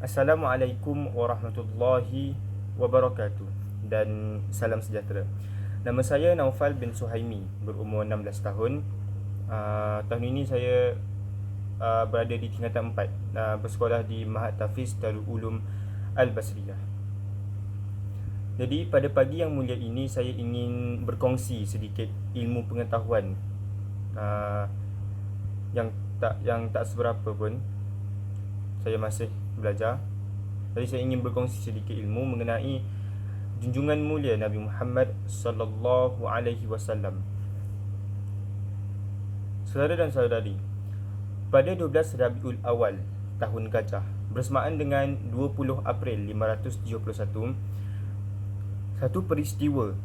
Assalamualaikum warahmatullahi wabarakatuh dan salam sejahtera. Nama saya Naufal bin Suhaimi, berumur 16 tahun. Tahun ini saya berada di tingkatan 4, bersekolah di Mahat Tafiz Darul Ulum Al-Basriyah. Jadi pada pagi yang mulia ini saya ingin berkongsi sedikit ilmu pengetahuan yang tak seberapa pun. Saya masih belajar. Jadi saya ingin berkongsi sedikit ilmu mengenai junjungan mulia Nabi Muhammad sallallahu alaihi wasallam. Saudara dan saudari, pada 12 Rabiul Awal tahun Gajah bersamaan dengan 20 April 571, satu peristiwa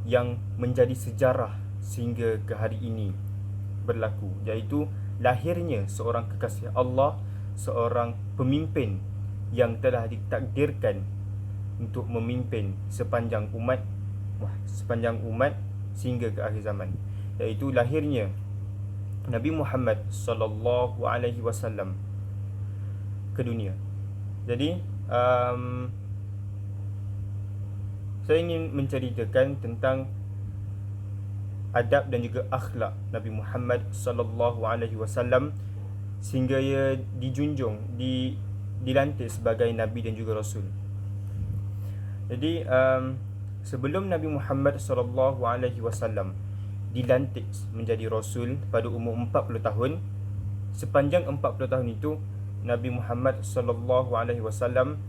yang menjadi sejarah sehingga ke hari ini berlaku, iaitu lahirnya seorang kekasih Allah, seorang pemimpin yang telah ditakdirkan untuk memimpin sepanjang umat sehingga ke akhir zaman, iaitu lahirnya Nabi Muhammad sallallahu alaihi wasallam ke dunia. Jadi saya ingin menceritakan tentang adab dan juga akhlak Nabi Muhammad sallallahu alaihi wasallam sehingga ia dijunjung, dilantik sebagai Nabi dan juga Rasul. Jadi sebelum Nabi Muhammad sallallahu alaihi wasallam dilantik menjadi Rasul pada umur 40 tahun, sepanjang 40 tahun itu Nabi Muhammad sallallahu alaihi wasallam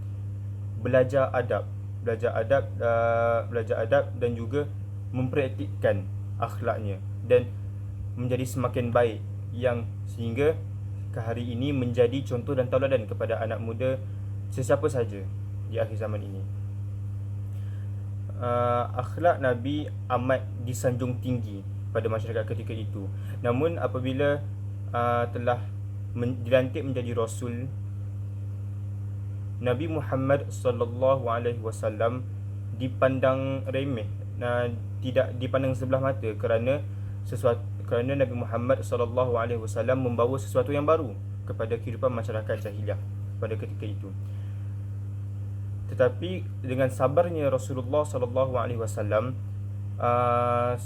belajar adab dan juga mempraktikkan akhlaknya dan menjadi semakin baik, yang sehingga ke hari ini menjadi contoh dan tauladan kepada anak muda sesiapa saja di akhir zaman ini. Akhlak Nabi amat disanjung tinggi pada masyarakat ketika itu. Namun apabila telah dilantik menjadi Rasul, Nabi Muhammad sallallahu alaihi wasallam dipandang remeh, tidak dipandang sebelah mata kerana Nabi Muhammad sallallahu alaihi wasallam membawa sesuatu yang baru kepada kehidupan masyarakat jahiliah pada ketika itu. Tetapi dengan sabarnya Rasulullah sallallahu alaihi wasallam,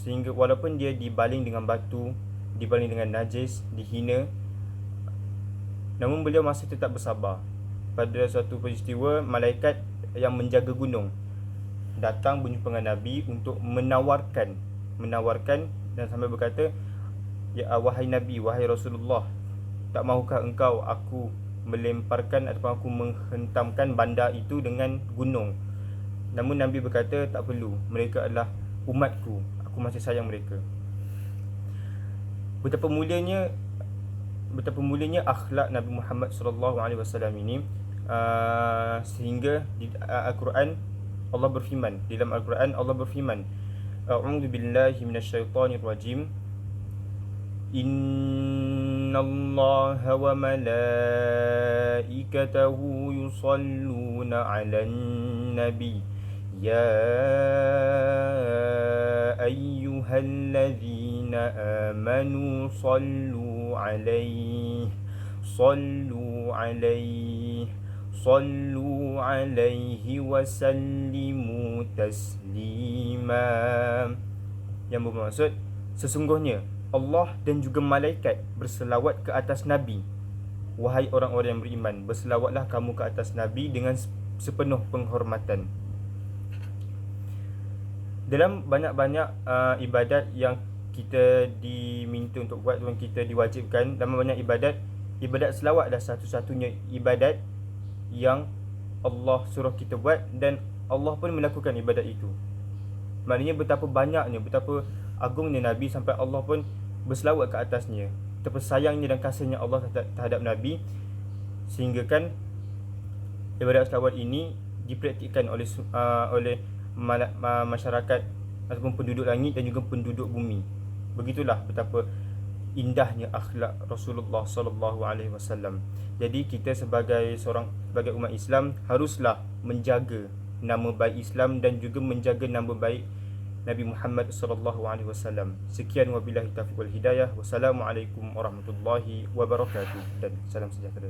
sehingga walaupun dia dibaling dengan batu, dibaling dengan najis, dihina, namun beliau masih tetap bersabar. Pada suatu peristiwa, malaikat yang menjaga gunung datang berjumpa dengan Nabi untuk menawarkan dan sambil berkata, "Ya wahai Nabi, wahai Rasulullah, tak mahukah engkau aku melemparkan ataupun aku menghentamkan bandar itu dengan gunung?" Namun Nabi berkata, "Tak perlu, mereka adalah umatku, aku masih sayang mereka." Betapa mulianya akhlak Nabi Muhammad sallallahu alaihi wasallam ini, sehingga di Al-Quran Allah berfirman, "A'udzu billahi minasyaitonir rajim. Innallaha wa malaikatahu yusalluna 'alan nabi. Ya ayyuhalladzina amanu sallu 'alaihi wa sallimu taslima." Yang bermaksud, sesungguhnya Allah dan juga malaikat berselawat ke atas Nabi. Wahai orang-orang yang beriman, berselawatlah kamu ke atas Nabi dengan sepenuh penghormatan. Dalam banyak-banyak ibadat yang kita diminta untuk buat, yang kita diwajibkan, dalam banyak ibadat selawat adalah satu-satunya ibadat yang Allah suruh kita buat, dan Allah pun melakukan ibadat itu. Maknanya betapa banyaknya, betapa agungnya Nabi sampai Allah pun berselawat ke atasnya. Betapa sayangnya dan kasihnya Allah terhadap Nabi, sehingga kan ibadat selawat ini dipraktikkan oleh masyarakat ataupun penduduk langit dan juga penduduk bumi. Begitulah betapa indahnya akhlak Rasulullah sallallahu alaihi wasallam. Jadi kita sebagai umat Islam haruslah menjaga nama baik Islam dan juga menjaga nama baik Nabi Muhammad sallallahu alaihi wasallam. Sekian, wabillahi taufiq wal hidayah. Wassalamualaikum warahmatullahi wabarakatuh dan salam sejahtera.